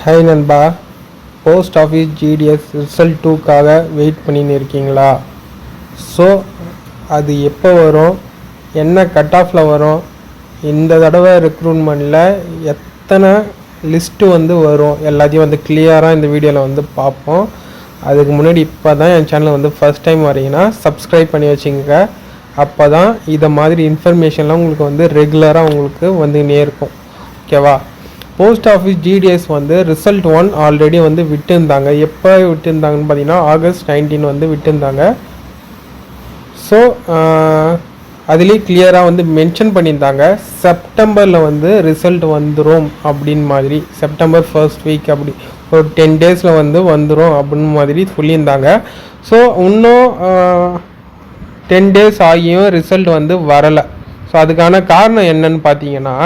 Hi நண்பா, post office GDS result 2க்காக wait பண்ணின்னு இருக்கீங்களா? ஸோ அது எப்போ வரும், என்ன கட் ஆஃபில் வரும், இந்த தடவை ரெக்ரூட்மெண்ட்டில் எத்தனை லிஸ்ட்டு வரும், எல்லாத்தையும் கிளியராக இந்த வீடியோவில் பார்ப்போம். அதுக்கு முன்னாடி இப்போ தான் என் சேனல் ஃபஸ்ட் டைம் வரீங்கன்னா சப்ஸ்கிரைப் பண்ணி வச்சுங்க. அப்போ தான் இதை மாதிரி இன்ஃபர்மேஷன்லாம் உங்களுக்கு ரெகுலராக உங்களுக்கு வந்துன்னே இருக்கும். ஓகேவா? Post office GDS result 1 already விட்டுருந்தாங்க. எப்போ விட்டுருந்தாங்கன்னு பார்த்தீங்கன்னா ஆகஸ்ட் 19 விட்டுருந்தாங்க. ஸோ அதுலேயே கிளியராக மென்ஷன் பண்ணியிருந்தாங்க செப்டம்பரில் ரிசல்ட் வந்துடும் அப்படின்னு மாதிரி. செப்டம்பர் ஃபர்ஸ்ட் வீக் அப்படி ஒரு 10 டேஸில் வந்துடும் அப்படின்னு மாதிரி சொல்லியிருந்தாங்க. ஸோ இன்னும் 10 டேஸ் ஆகியும் ரிசல்ட் வரலை. ஸோ அதுக்கான காரணம் என்னன்னு பார்த்தீங்கன்னா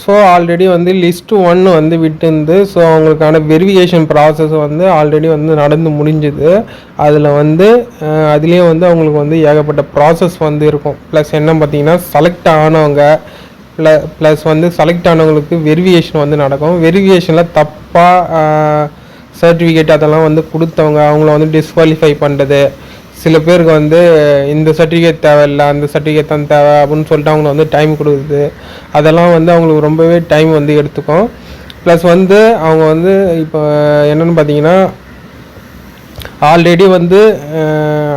ஸோ ஆல்ரெடி லிஸ்ட்டு 1 விட்டுருந்து. ஸோ அவங்களுக்கான வெரிஃபிகேஷன் ப்ராசஸ் ஆல்ரெடி நடந்து முடிஞ்சுது. அதில் அதுலேயே அவங்களுக்கு ஏகப்பட்ட ப்ராசஸ் இருக்கும். ப்ளஸ் என்ன பார்த்தீங்கன்னா செலக்ட் ஆனவங்க ப்ளஸ் செலக்ட் ஆனவங்களுக்கு வெரிஃபிகேஷன் நடக்கும். வெரிஃபிகேஷனில் தப்பாக சர்டிஃபிகேட் அதெல்லாம் கொடுத்தவங்க அவங்கள டிஸ்குவாலிஃபை பண்ணுறது. சில பேருக்கு இந்த சர்டிஃபிகேட் தேவையில்லை, அந்த சர்டிஃபிகேட் தான் தேவை அப்படின்னு சொல்லிட்டு அவங்க டைம் கொடுக்குது. அதெல்லாம் அவங்களுக்கு ரொம்பவே டைம் எடுத்துக்கும். ப்ளஸ் அவங்க இப்போ என்னென்னு பார்த்தீங்கன்னா ஆல்ரெடி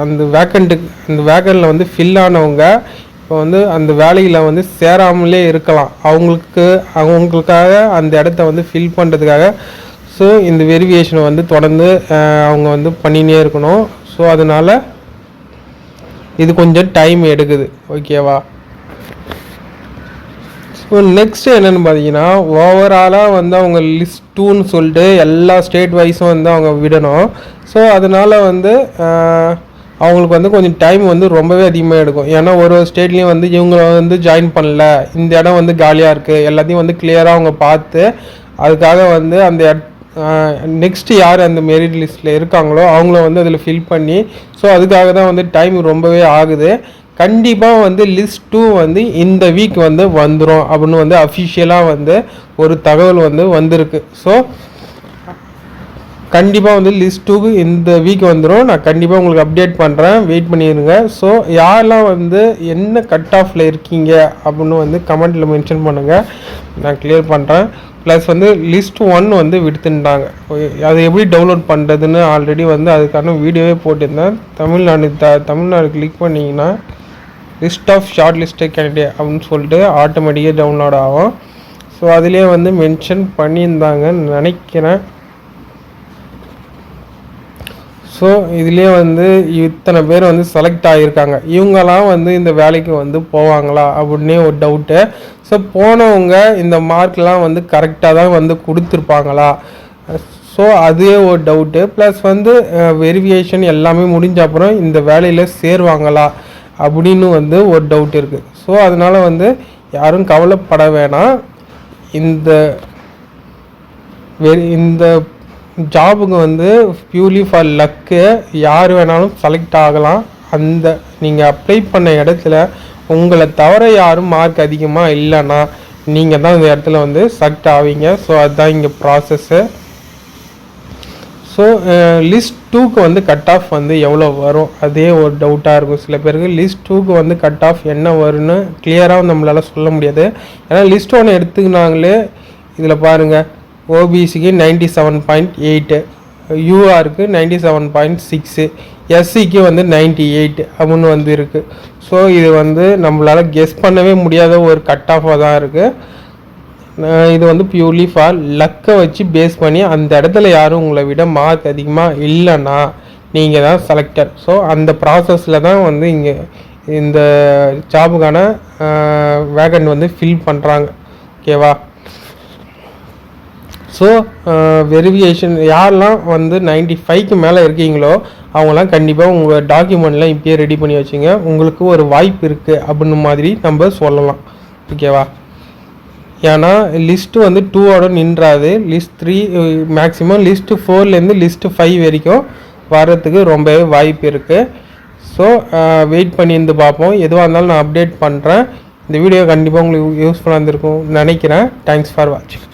அந்த வேக்கண்ட்டில் ஃபில் ஆனவங்க இப்போ அந்த வேலையில் சேராமலே இருக்கலாம். அவங்களுக்காக அந்த இடத்த ஃபில் பண்ணுறதுக்காக ஸோ இந்த வெரிஃபிகேஷனை தொடர்ந்து அவங்க பண்ணினே இருக்கணும். ஸோ அதனால் இது கொஞ்சம் டைம் எடுக்குது. ஓகேவா? ஸோ நெக்ஸ்ட் என்னென்னு பார்த்தீங்கன்னா ஓவராலாக அவங்க லிஸ்ட் 2ன்னு சொல்லிட்டு எல்லா ஸ்டேட் வைஸும் அவங்க விடணும். ஸோ அதனால் அவங்களுக்கு கொஞ்சம் டைம் ரொம்பவே அதிகமாக எடுக்கும். ஏன்னா ஒரு ஸ்டேட்லேயும் இவங்க ஜாயின் பண்ணல, இந்த இடம் காலியாக இருக்குது, எல்லாத்தையும் கிளியராக அவங்க பார்த்து அதுக்காக அந்த நெக்ஸ்ட்டு யார் அந்த மெரிட் லிஸ்ட்டில் இருக்காங்களோ அவங்கள அதில் ஃபில் பண்ணி ஸோ அதுக்காக தான் டைம் ரொம்பவே ஆகுது. கண்டிப்பாக லிஸ்ட் 2 இந்த வீக் வந்துடும் அப்படின்னு அஃபிஷியலாக ஒரு தகவல் வந்திருக்கு. ஸோ கண்டிப்பாக லிஸ்ட் 2க்கு இந்த வீக் வந்துடும். நான் கண்டிப்பாக உங்களுக்கு அப்டேட் பண்ணுறேன், வெயிட் பண்ணிடுங்க. ஸோ யாரெல்லாம் என்ன கட் ஆஃபில் இருக்கீங்க அப்படின்னு கமெண்ட்டில் மென்ஷன் பண்ணுங்கள், நான் கிளியர் பண்ணுறேன். ப்ளஸ் லிஸ்ட் 1 விடுத்துட்டாங்க. அதை எப்படி டவுன்லோட் பண்ணுறதுன்னு ஆல்ரெடி அதுக்கான வீடியோவே போட்டிருந்தேன். தமிழ்நாடு கிளிக் பண்ணிங்கன்னா list of shortlisted candidate அப்படின்னு சொல்லிட்டு ஆட்டோமேட்டிக்காக டவுன்லோட் ஆகும். ஸோ அதுலேயே மென்ஷன் பண்ணியிருந்தாங்கன்னு நினைக்கிறேன். ஸோ இதுலேயே இத்தனை பேர் செலக்ட் ஆகியிருக்காங்க. இவங்கெல்லாம் இந்த வேலைக்கு போவாங்களா அப்படின்னே ஒரு டவுட்டு. ஸோ போனவங்க இந்த மார்க்லாம் கரெக்டாக தான் கொடுத்துருப்பாங்களா? ஸோ அதுவே ஒரு டவுட்டு. ப்ளஸ் வெரிஃபிகேஷன் எல்லாமே முடிஞ்ச அப்புறம் இந்த வேலையில் சேருவாங்களா அப்படின்னு ஒரு டவுட் இருக்குது. ஸோ அதனால் யாரும் கவலைப்பட வேணாம். இந்த ஜாபுக்கு பியூர்லி ஃபார் லக்கு, யார் வேணாலும் செலக்ட் ஆகலாம். அந்த நீங்கள் அப்ளை பண்ண இடத்துல உங்களை தவிர யாரும் மார்க் அதிகமாக இல்லைன்னா நீங்கள் தான் இந்த இடத்துல செலக்ட் ஆவீங்க. ஸோ அதுதான் இங்கே ப்ராசஸ்ஸு. ஸோ லிஸ்ட் 2க்கு கட் ஆஃப் எவ்வளோ வரும் அதே ஒரு டவுட்டாக இருக்கும் சில பேருக்கு. லிஸ்ட் 2க்கு கட் ஆஃப் என்ன வரும்னு கிளியராக நம்மளால் சொல்ல முடியாது. ஏன்னா லிஸ்ட் 1 எடுத்துக்கினாங்களே இதில் பாருங்கள், ஓபிசிக்கு 97.8, யூஆருக்கு 97.6, எஸ்சிக்கு 98 அப்படின்னு இருக்குது. ஸோ இது நம்மளால் கெஸ் பண்ணவே முடியாத ஒரு கட் ஆஃபாக தான் இருக்குது. இது பியூர்லி ஃபார் லக்கை வச்சு பேஸ் பண்ணி அந்த இடத்துல யாரும் உங்களை விட மார்க் அதிகமாக இல்லைன்னா நீங்கள் தான் செலக்டர். ஸோ அந்த ப்ராசஸில் தான் இங்கே இந்த ஜாபுக்கான வேகண்ட் ஃபில் பண்ணுறாங்க. ஓகேவா? ஸோ வெரிஃபிகேஷன் யாரெல்லாம் 95க்கு மேலே இருக்கீங்களோ அவங்களாம் கண்டிப்பாக உங்கள் டாக்குமெண்ட்லாம் இப்போயே ரெடி பண்ணி வச்சுங்க. உங்களுக்கு ஒரு வாய்ப்பு இருக்குது அப்படின்னு மாதிரி நம்ம சொல்லலாம். ஓகேவா? ஏன்னா லிஸ்ட்டு 2ஓட நின்றாது. லிஸ்ட் 3 மேக்ஸிமம் லிஸ்ட்டு 4லேருந்து லிஸ்ட்டு 5 வரைக்கும் வர்றதுக்கு ரொம்பவே வாய்ப்பு இருக்குது. ஸோ வெயிட் பண்ணியிருந்து பார்ப்போம். எதுவாக இருந்தாலும் நான் அப்டேட் பண்ணுறேன். இந்த வீடியோ கண்டிப்பாக உங்களுக்கு யூஸ்ஃபுல்லாக இருந்திருக்கும் நினைக்கிறேன். தேங்க்ஸ் ஃபார் வாட்சிங்.